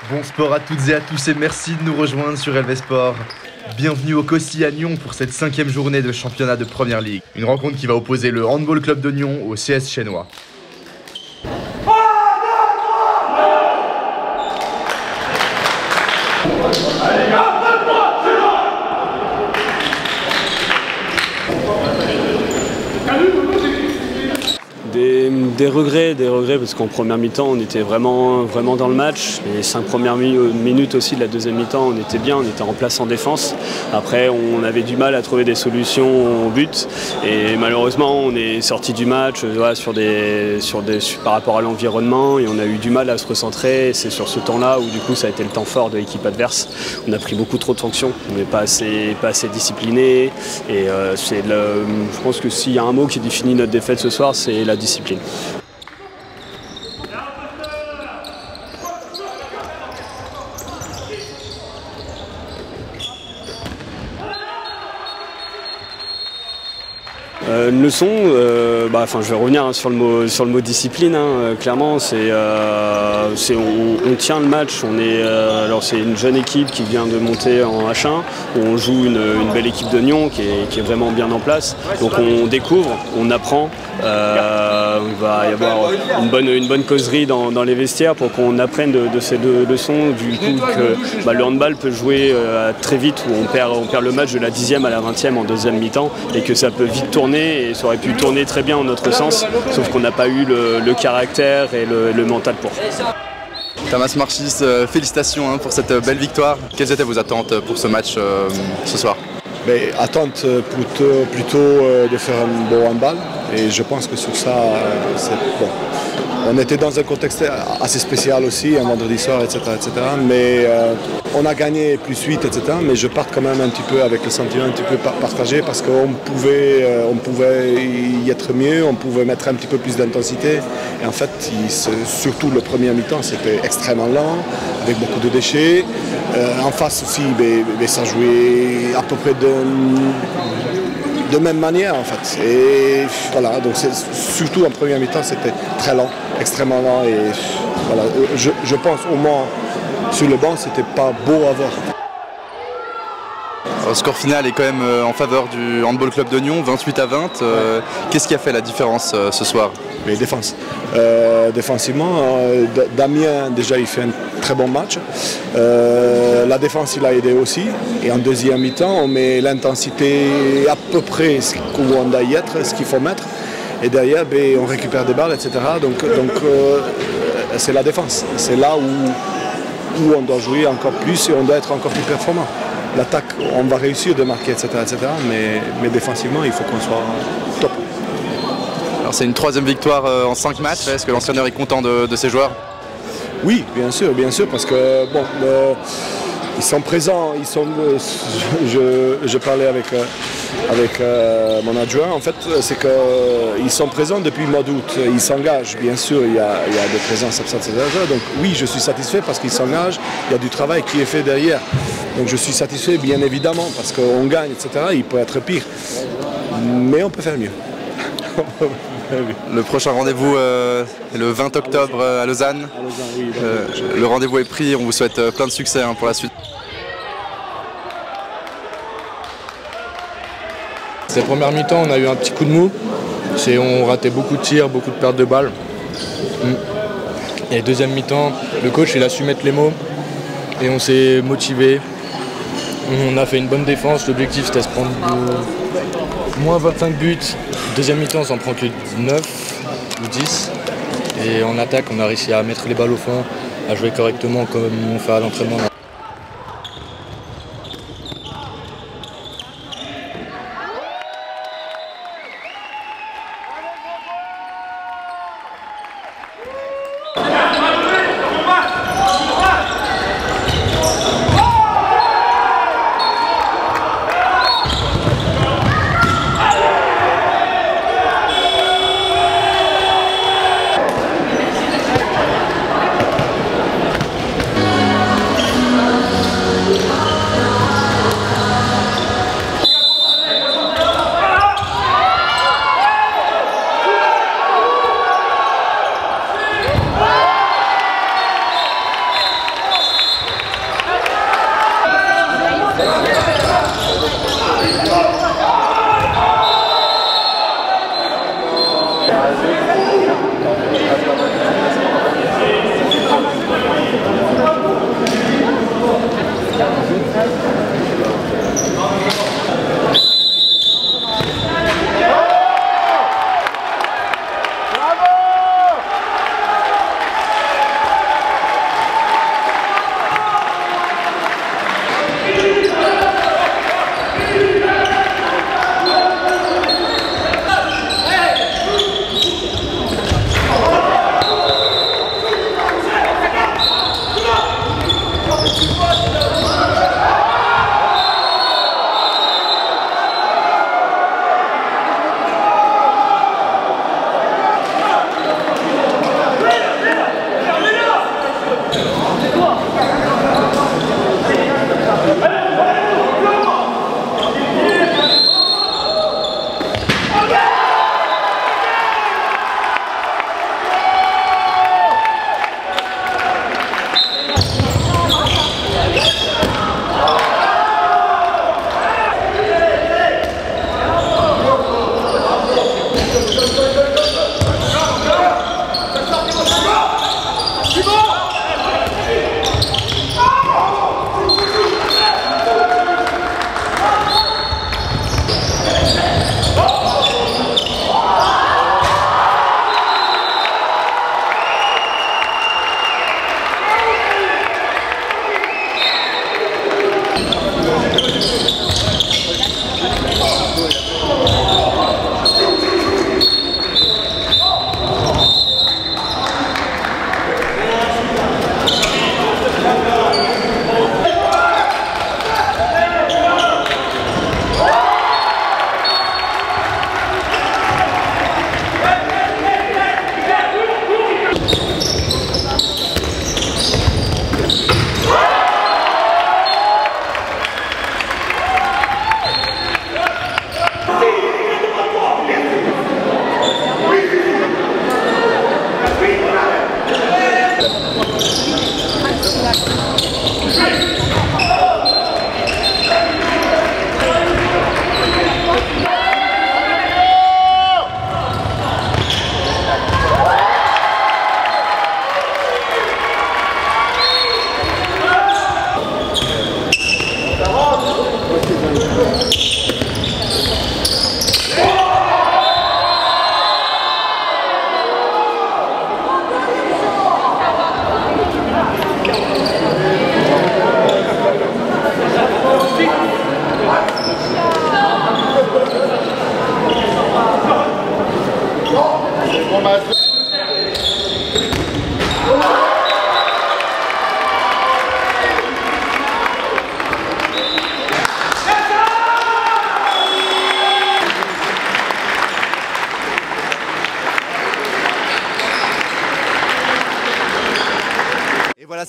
Bon sport à toutes et à tous et merci de nous rejoindre sur LV Sport. Bienvenue au COSI à Nyon pour cette 5e journée de championnat de Première Ligue. Une rencontre qui va opposer le Handball Club de Nyon au CS Chênois. Des regrets parce qu'en première mi-temps on était vraiment dans le match. Les 5 premières minutes aussi de la deuxième mi-temps on était bien, on était en place en défense. Après on avait du mal à trouver des solutions au but et malheureusement on est sorti du match par rapport à l'environnement et on a eu du mal à se recentrer. C'est sur ce temps-là où du coup ça a été le temps fort de l'équipe adverse. On a pris beaucoup trop de sanctions, on n'est pas assez discipliné et je pense que s'il y a un mot qui définit notre défaite ce soir, c'est la discipline. Une leçon, je vais revenir sur le mot discipline. Clairement, on tient le match. C'est une jeune équipe qui vient de monter en H1 où on joue une belle équipe de Nyon qui est vraiment bien en place. Donc on découvre, on apprend. Il va y avoir une bonne causerie dans les vestiaires pour qu'on apprenne de ces deux leçons. Du coup, que le handball peut jouer très vite où on perd le match de la 10e à la 20e en deuxième mi-temps et que ça peut vite tourner et ça aurait pu tourner très bien en notre sens, sauf qu'on n'a pas eu le caractère et le mental pour. Tamas Marchis, félicitations pour cette belle victoire. Quelles étaient vos attentes pour ce match ce soir? Attente plutôt de faire un bon handball et je pense que sur ça c'est bon. On était dans un contexte assez spécial aussi, un vendredi soir, etc. Mais on a gagné plus 8, etc. Mais je parte quand même un petit peu avec le sentiment un petit peu partagé parce qu'on pouvait y être mieux, on pouvait mettre un petit peu plus d'intensité. Et en fait, surtout le premier mi-temps, c'était extrêmement lent, avec beaucoup de déchets. En face aussi, ça jouait à peu près de même manière en fait. Et voilà, donc surtout en première mi-temps c'était très lent, extrêmement lent et voilà, je pense au moins sur le banc c'était pas beau à voir. Le score final est quand même en faveur du Handball Club de Nyon, 28-20. Qu'est-ce qui a fait la différence ce soir? Les défenses. Défensivement, Damien déjà il fait un très bon match. La défense il a aidé aussi. Et en deuxième mi-temps, on met l'intensité à peu près où on doit y être, ce qu'il faut mettre. Et derrière, on récupère des balles, etc. Donc c'est la défense. C'est là où on doit jouer encore plus et on doit être encore plus performant. L'attaque, on va réussir de marquer, etc. Mais défensivement, il faut qu'on soit top. Alors c'est une 3e victoire en 5 matchs. Est-ce que l'entraîneur est content de ses joueurs? Oui, bien sûr, parce que bon, ils sont présents. Je parlais avec mon adjoint. En fait, c'est qu'ils sont présents depuis le mois d'août. Ils s'engagent, bien sûr. Il y a des présences, etc. Donc oui, je suis satisfait parce qu'ils s'engagent. Il y a du travail qui est fait derrière. Donc je suis satisfait, bien évidemment, parce qu'on gagne, etc. Il peut être pire, mais on peut faire mieux. Le prochain rendez-vous est le 20 octobre à Lausanne. Oui, le rendez-vous est pris, on vous souhaite plein de succès pour la suite. Cette première mi-temps, on a eu un petit coup de mou. On ratait beaucoup de tirs, beaucoup de pertes de balles. Et deuxième mi-temps, le coach il a su mettre les mots et on s'est motivé. On a fait une bonne défense, l'objectif c'était de se prendre moins 25 buts. Deuxième mi-temps, on s'en prend que 9 ou 10. Et en attaque, on a réussi à mettre les balles au fond, à jouer correctement comme on fait à l'entraînement.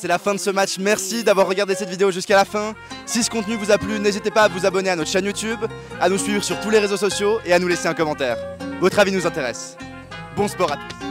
c'est la fin de ce match. Merci d'avoir regardé cette vidéo jusqu'à la fin. Si ce contenu vous a plu, n'hésitez pas à vous abonner à notre chaîne YouTube, à nous suivre sur tous les réseaux sociaux et à nous laisser un commentaire. Votre avis nous intéresse. Bon sport à tous.